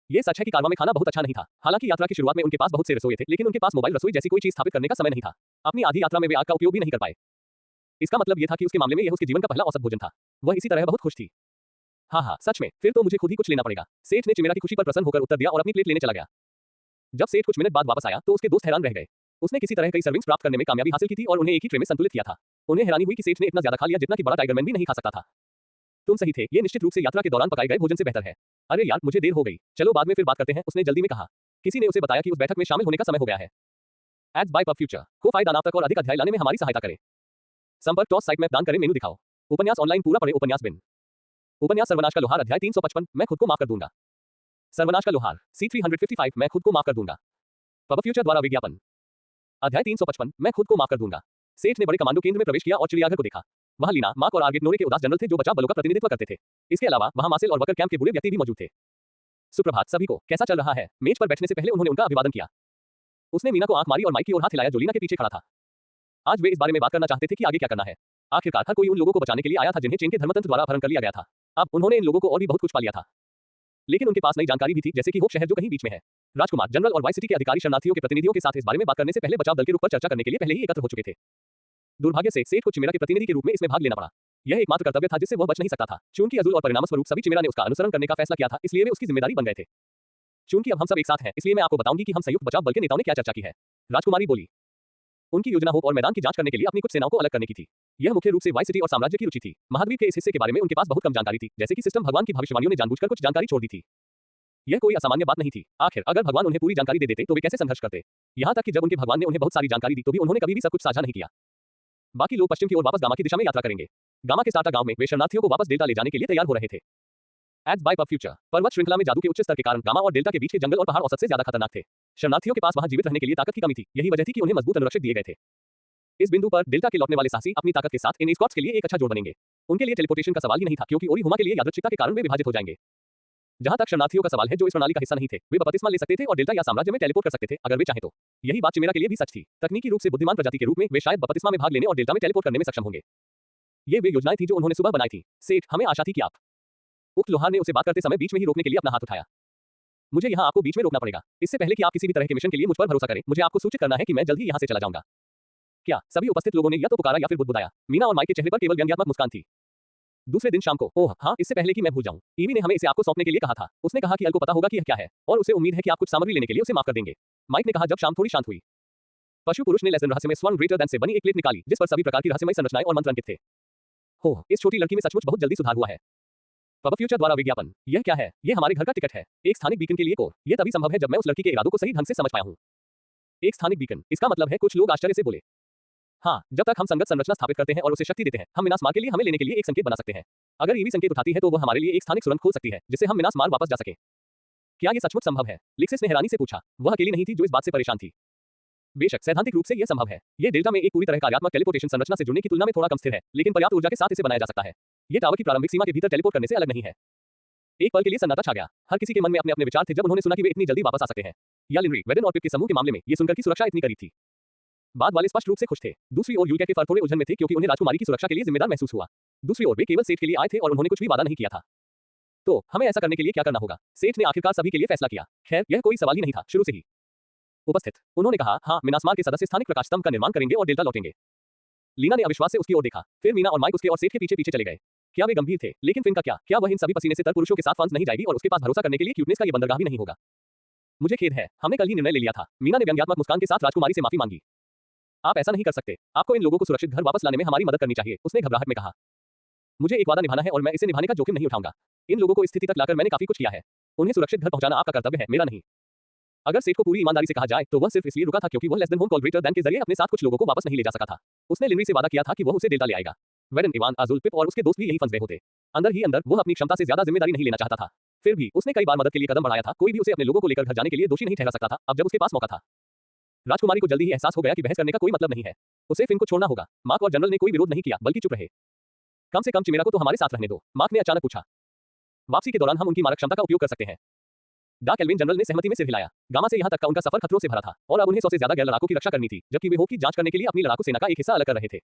ये सच है कि कारवां में खाना बहुत अच्छा नहीं था। हालांकि यात्रा की शुरुआत में उनके पास बहुत से रसोई थे, लेकिन उनके पास मोबाइल रसोई जैसी कोई चीज स्थापित करने का समय नहीं था। अपनी आधी यात्रा में वे आग का उपयोग भी नहीं कर पाए। इसका मतलब यह था कि उसके मामले में यह उसके जीवन का पहला औसत भोजन था। वह इसी तरह बहुत खुश थी। हाँ, सच में, फिर तो मुझे खुद ही कुछ लेना पड़ेगा। सेठ ने चिमेरा की खुशी पर प्रसन्न होकर उत्तर दिया और अपनी प्लेट लेने चला गया। जब सेठ कुछ मिनट बाद वापस आया तो उसके दोस्त हैरान रह गए। उसने किसी तरह कई सर्विंग्स प्राप्त करने में कामयाबी हासिल की थी और उन्हें एक ही ट्रे में संतुलित किया था। उन्हें हैरानी हुई कि सेठ ने इतना ज्यादा खा लिया जितना कि बड़ा टाइगर मैन भी नहीं खा सकता था। तुम सही थे, ये निश्चित रूप से यात्रा के दौरान पकाए गए भोजन से बेहतर है। अरे यार, मुझे देर हो गई, चलो बाद में फिर बात करते हैं, उसने जल्दी में कहा। किसी ने उसे बताया कि उस बैठक में शामिल होने का समय हो गया है। एड्स बाय पब फ्यूचर को फायदा नाम तक और अधिक अध्याय लाने में हमारी सहायता करें। संपर्क टॉस साइट में दान करें, मेनू दिखाओ। उपन्यास ऑनलाइन पूरा पढ़े, उपन्यास बिन। उपन्यास सर्वनाश का लोहार, अध्याय 355, मैं खुद को माफ कर दूंगा। सर्वनाश का लोहार, C355, मैं खुद को माफ कर दूंगा। पब फ्यूचर द्वारा विज्ञापन। अध्याय 355, मैं खुद को माफ कर दूंगा। सेठ ने बड़े कमांडो केंद्र में प्रवेश किया और चिड़ियाघर को देखा। वहां लीना, मार्क और आर्गेट नोरे के उदास जनरल थे जो बचाव बलों का प्रतिनिधित्व करते थे। इसके अलावा वहां मार्सेल और वकर कैंप के बुरे व्यक्ति भी मौजूद थे। सुप्रभात सभी को, कैसा चल रहा है? मेज पर बैठने से पहले उन्होंने उनका अभिवादन किया। उसने मीना को आंख मारी और माइक की ओर हाथ हिलाया जो लीना के पीछे खड़ा था। आज वे इस बारे में बात करना चाहते थे कि आगे क्या करना है। आखिरकार हर कोई उन लोगों को बचाने के लिए आया था जिन्हें चेन के धर्मतंत्र द्वारा अपहरण कर लिया गया था। अब उन्होंने इन लोगों को और भी बहुत कुछ पा लिया था, लेकिन उनके पास नई जानकारी भी थी, जैसे कि होप शहर जो कहीं बीच में है। राजकुमार, जनरल और वाइस सिटी के अधिकारी शरणार्थियों के प्रतिनिधियों के साथ इस बारे में बात करने से पहले बचाव दल के रुख पर चर्चा करने के लिए पहले ही एकत्र हो चुके थे। दुर्भाग्य से सेठ को चिमेरा के प्रतिनिधि के रूप में इसमें भाग लेना पड़ा। यह एकमात्र कर्तव्य था जिससे वह बच नहीं सकता था। चूंकि अजुल और परिणामस्वरूप सभी चिमेरा ने उसका अनुसरण करने का फैसला किया था, इसलिए वे उसकी जिम्मेदारी बन गए थे। चूंकि अब हम सब एक साथ हैं, इसलिए मैं आपको बताऊंगी कि हम संयुक्त बचाव बल के नेताओं ने क्या चर्चा की है। राजकुमारी बोली। उनकी योजना होप और मैदान की जांच करने के लिए अपनी कुछ सेनाओं को अलग करने की थी। यह मुख्य रूप से वाइस सिटी और साम्राज्य की रुचि थी। महाद्वीप के इस हिस्से के बारे में उनके पास बहुत कम जानकारी थी, जैसे कि सिस्टम भगवान की भविष्यवाणियों ने जानबूझकर कुछ जानकारी छोड़ दी थी। यह कोई असामान्य बात नहीं थी। आखिर अगर भगवान उन्हें पूरी जानकारी दे देते तो वे कैसे संघर्ष करते। यहाँ तक कि जब उनके भगवान ने उन्हें बहुत सारी जानकारी दी तो भी उन्होंने कभी भी सब कुछ साझा नहीं किया। बाकी लोग पश्चिम की ओर वापस गामा की दिशा में यात्रा करेंगे। गामा के स्टार्टा गांव में वे शरणार्थियों को वापस डेल्टा ले जाने के लिए तैयार हो रहे थे। एड्स बाय पब फ्यूचर, पर्वत श्रृंखला में जादू के उच्च स्तर के कारण गामा और डेल्टा के बीच के जंगल और पहाड़ औसत से ज्यादा खतरनाक थे। शरणार्थियों के पास वहां जीवित रहने के लिए ताकत की कमी थी। यही वजह थी कि उन्हें मजबूत अनुरक्षक दिए गए थे। इस बिंदु पर डेल्टा के लौटने वाले साहसी अपनी ताकत के साथ इन स्क्वाड्स के लिए एक अच्छा जोड़ बनेंगे। उनके लिए टेलीपोर्टेशन का सवाल ही नहीं था, क्योंकि ओरी हुमा के लिए यादृच्छिकता के कारण वे विभाजित हो जाएंगे। जहां तक शरणार्थियों का सवाल है जो इस प्रणाली का हिस्सा नहीं थे, वे बपतिस्मा ले सकते थे और डेल्टा या साम्राज्य में टेलीपोर्ट कर सकते थे अगर वे चाहें तो। यही बात चिमेरा के लिए भी सच थी। तकनीकी रूप से बुद्धिमान प्रजाति के रूप में वे शायद बपतिस्मा में भाग लेने और डेल्टा में टेलीपोर्ट करने में सक्षम होंगे। ये वे योजनाएं थी जो उन्होंने सुबह बनाई थी। सेठ, हमें आशा थी कि आप। उक्त लोहार ने उसे बात करते समय बीच में ही रोकने के लिए अपना हाथ उठाया। मुझे यहाँ आपको बीच में रोकना पड़ेगा। इससे पहले कि आप किसी भी तरह के मिशन के लिए मुझ पर भरोसा करें, मुझे आपको सूचित करना है कि मैं जल्द ही यहाँ से चला जाऊंगा। क्या? सभी उपस्थित लोगों ने या तो पुकारा या फिर बुदबुदाया। मीना और माइक के चेहरे पर केवल व्यंग्यात्मक मुस्कान थी। दूसरे दिन शाम को, ओह हाँ, इससे पहले कि मैं भूल जाऊं, ईवी ने हमें इसे आपको सौंपने के लिए कहा था। उसने कहा कि अल को पता होगा कि यह क्या है और उसे उम्मीद है कि आप कुछ सामग्री लेने के लिए उसे माफ कर देंगे। माइक ने कहा जब शाम थोड़ी शांत हुई। पशु पुरुष ने लेसन रहस्यमय स्वर्ण ग्रेटर देन से बनी एक प्लेट निकाली जिस पर सभी प्रकार की रहस्यमय संरचनाएं और मंत्र अंकित थे। हो, इस छोटी लड़की में सचमुच बहुत जल्दी सुधार हुआ है। पब फ्यूचर द्वारा विज्ञापन। यह क्या है? यह हमारे घर का टिकट है। एक स्थानिक बीकन के लिए कोर। यह तभी संभव है जब मैं उस लड़की के इरादों को सही ढंग से समझ पाया हूं। एक स्थानिक बीकन, इसका मतलब है कुछ लोग आश्चर्य से बोले। हाँ, जब तक हम संगत संरचना स्थापित करते हैं और उसे शक्ति देते हैं, हम मिनास मार के लिए हमें लेने के लिए एक संकेत बना सकते हैं। अगर ईवी संकेत उठाती है तो वह हमारे लिए एक स्थानिक सुरंग खोल सकती है जिससे हम मिनास मार वापस जा सके। क्या यह सचमुच संभव है? लिक्सिस ने हैरानी से पूछा। वह अकेली नहीं थी जो इस बात से परेशान थी। बेशक सैद्धांतिक रूप से यह संभव है। यह डेल्टा में एक पूरी तरह कार्यात्मक टेलीपोर्टेशन संरचना से जुड़ने की तुलना में थोड़ा कम स्थिर है, लेकिन पर्याप्त ऊर्जा के साथ इसे बनाया जा सकता है। यह टावर की प्रारंभिक सीमा के भीतर टेलीपोर्ट करने से अलग नहीं है। एक पल के लिए सन्नाटा छा गया। हर किसी के मन में अपने अपने विचार थे जब उन्होंने सुना कि वे इतनी जल्दी वापस आ सकते हैं। या लिनरी, वेडन और पिप के समूह के मामले में ये सुनकर की सुरक्षा इतनी करीब थी। बाद वाले स्पष्ट रूप से खुश थे। दूसरी ओर यूल्का के फर थोड़े उलझन में थे क्योंकि उन्हें राजकुमारी की सुरक्षा के लिए जिम्मेदार महसूस हुआ। दूसरी ओर वे केवल सेठ के लिए आए थे और उन्होंने कुछ भी वादा नहीं किया था। तो हमें ऐसा करने के लिए क्या करना होगा? सेठ ने आखिरकार सभी के लिए फैसला किया। खैर, यह कोई सवाल ही नहीं था शुरू से ही। उपस्थित, उन्होंने कहा, हाँ, मिनासमार के सदस्य स्थानिक प्रकाश स्तंभ का निर्माण करेंगे और डेल्टा लौटेंगे। लीना ने अविश्वास से उसकी ओर देखा। फिर मीना और माइक उसके और सेठ के पीछे पीछे चले गए। क्या वे गंभीर थे? लेकिन फिन का क्या? क्या वह इन सभी पसीने से तर पुरुषों के साथ फंस नहीं जाएगी और उसके पास भरोसा करने के लिए क्यूटनेस का ये बंदरगाह भी नहीं होगा? मुझे खेद है, हमने कल ही निर्णय ले लिया था। मीना ने व्यंग्यात्मक मुस्कान के साथ राजकुमारी से माफी मांगी। आप ऐसा नहीं कर सकते। आपको इन लोगों को सुरक्षित घर वापस लाने में हमारी मदद करनी चाहिए, उसने घबराहट में कहा। मुझे एक वादा निभाना है और मैं इसे निभाने का जोखिम नहीं उठाऊंगा। इन लोगों को इस स्थिति तक लाकर मैंने काफी कुछ किया है। उन्हें सुरक्षित घर पहुंचाना आपका कर्तव्य है, मेरा नहीं। अगर सेठ को पूरी ईमानदारी से कहा जाए तो वह सिर्फ इसलिए रुका था क्योंकि वह less than home call greater than के जरिए अपने साथ कुछ लोगों को वापस नहीं ले जा सका था। उसने लिनरी से वादा किया था कि वह उसे डेल्टा ले आएगा। वेडन, इवान, अजुल, पिप और उसके दोस्त भी यही फंस गए होते। अंदर ही अंदर वह अपनी क्षमता से ज्यादा जिम्मेदारी नहीं लेना चाहता था। फिर भी उसने कई बार मदद के लिए कदम बढ़ाया था। कोई भी उसे अपने लोगों को लेकर घर जाने के लिए दोषी नहीं ठहरा सकता था अब जब उसके पास मौका था। राजकुमारी को जल्दी ही एहसास हो गया कि बहस करने का कोई मतलब नहीं है। उसे फिन को छोड़ना होगा। मार्क और जनरल ने कोई विरोध नहीं किया बल्कि चुप रहे। कम से कम चिमेरा को तो हमारे साथ रहने दो, मार्क ने अचानक पूछा। वापसी के दौरान हम उनकी मारक क्षमता का उपयोग कर सकते हैं। डार्क एल्विन जनरल ने सहमति में सिर हिलाया। गामा से यहाँ तक का उनका सफर खतरों से भरा था और अब उन्हें 100 से ज्यादा गैर लड़ाकों की रक्षा करनी थी, जबकि वे होप की जांच करने के लिए अपनी लड़ाकू सेना का एक हिस्सा अलग कर रहे थे।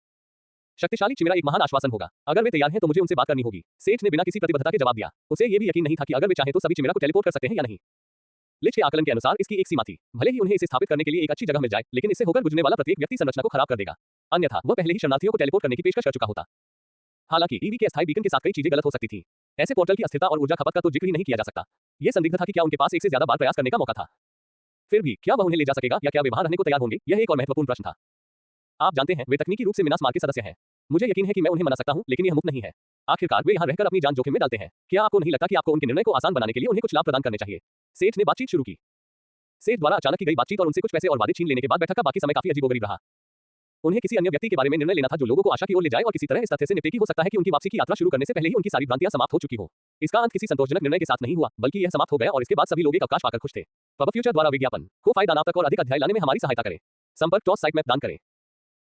शक्तिशाली चिमेरा एक महान आश्वासन होगा। अगर वे तैयार हैं तो मुझे उनसे बात करनी होगी। सेठ ने बिना किसी प्रतिबद्धता के जवाब दिया। उसे ये भी यकीन नहीं था कि अगर वे चाहें तो सभी चिमेरा को टेलीपोर्ट कर सकते हैं या नहीं। लिच के आकलन के अनुसार इसकी एक सीमा थी। भले ही उन्हें इसे स्थापित करने के लिए एक अच्छी जगह मिल जाए, लेकिन इससे होकर गुजरने वाला प्रत्येक व्यक्ति संरचना को खराब कर देगा। अन्यथा वह पहले ही शरणार्थियों को टेलीपोर्ट करने की पेशकश कर चुका होता। हालांकि ईवी के अस्थायी बीकन के साथ कई चीजें गलत हो सकती थी। ऐसे पोर्टल की अस्थिरता और ऊर्जा खपत का तो जिक्र ही नहीं किया जा सकता। यह संदिग्ध था कि क्या उनके पास एक से ज्यादा बार प्रयास करने का मौका था। फिर भी क्या वह उन्हें ले जा सकेगा या क्या वे वहां रहने को तैयार होंगे, यह एक और महत्वपूर्ण प्रश्न था। आप जानते हैं, वे तकनीकी रूप से मिनास मार के सदस्य हैं। मुझे यकीन है कि मैं उन्हें मना सकता हूं, लेकिन यह मुफ्त नहीं है। आखिरकार वे यहां रहकर अपनी जान जोखिम में डालते हैं। क्या आपको नहीं लगता कि आपको उनके निर्णय को आसान बनाने के लिए उन्हें कुछ लाभ प्रदान करने चाहिए? सेठ ने बातचीत शुरू की। सेठ द्वारा अचानक की गई बातचीत और उनसे कुछ पैसे और वादे छीन लेने के बाद बैठक का बाकी समय काफी अजीबोगरीब रहा। उन्हें किसी अन्य व्यक्ति के बारे में निर्णय लेना था जो लोगों को आशा की ओर ले जाए और किसी तरह इस तथ्य से निपटे कि हो सकता है कि उनकी वापसी की यात्रा शुरू करने से पहले ही उनकी सारी भ्रांतियां समाप्त हो चुकी हो। इसका अंत किसी संतोषजनक निर्णय के साथ नहीं हुआ, बल्कि यह समाप्त हो गया और इसके बाद सभी लोग एक अवकाश पाकर खुश थे। पब फ्यूचर द्वारा विज्ञापन को फायदा नाम तक और अधिक अध्याय लाने में हमारी सहायता करें। संपर्क टॉस साइट मैप दान करें।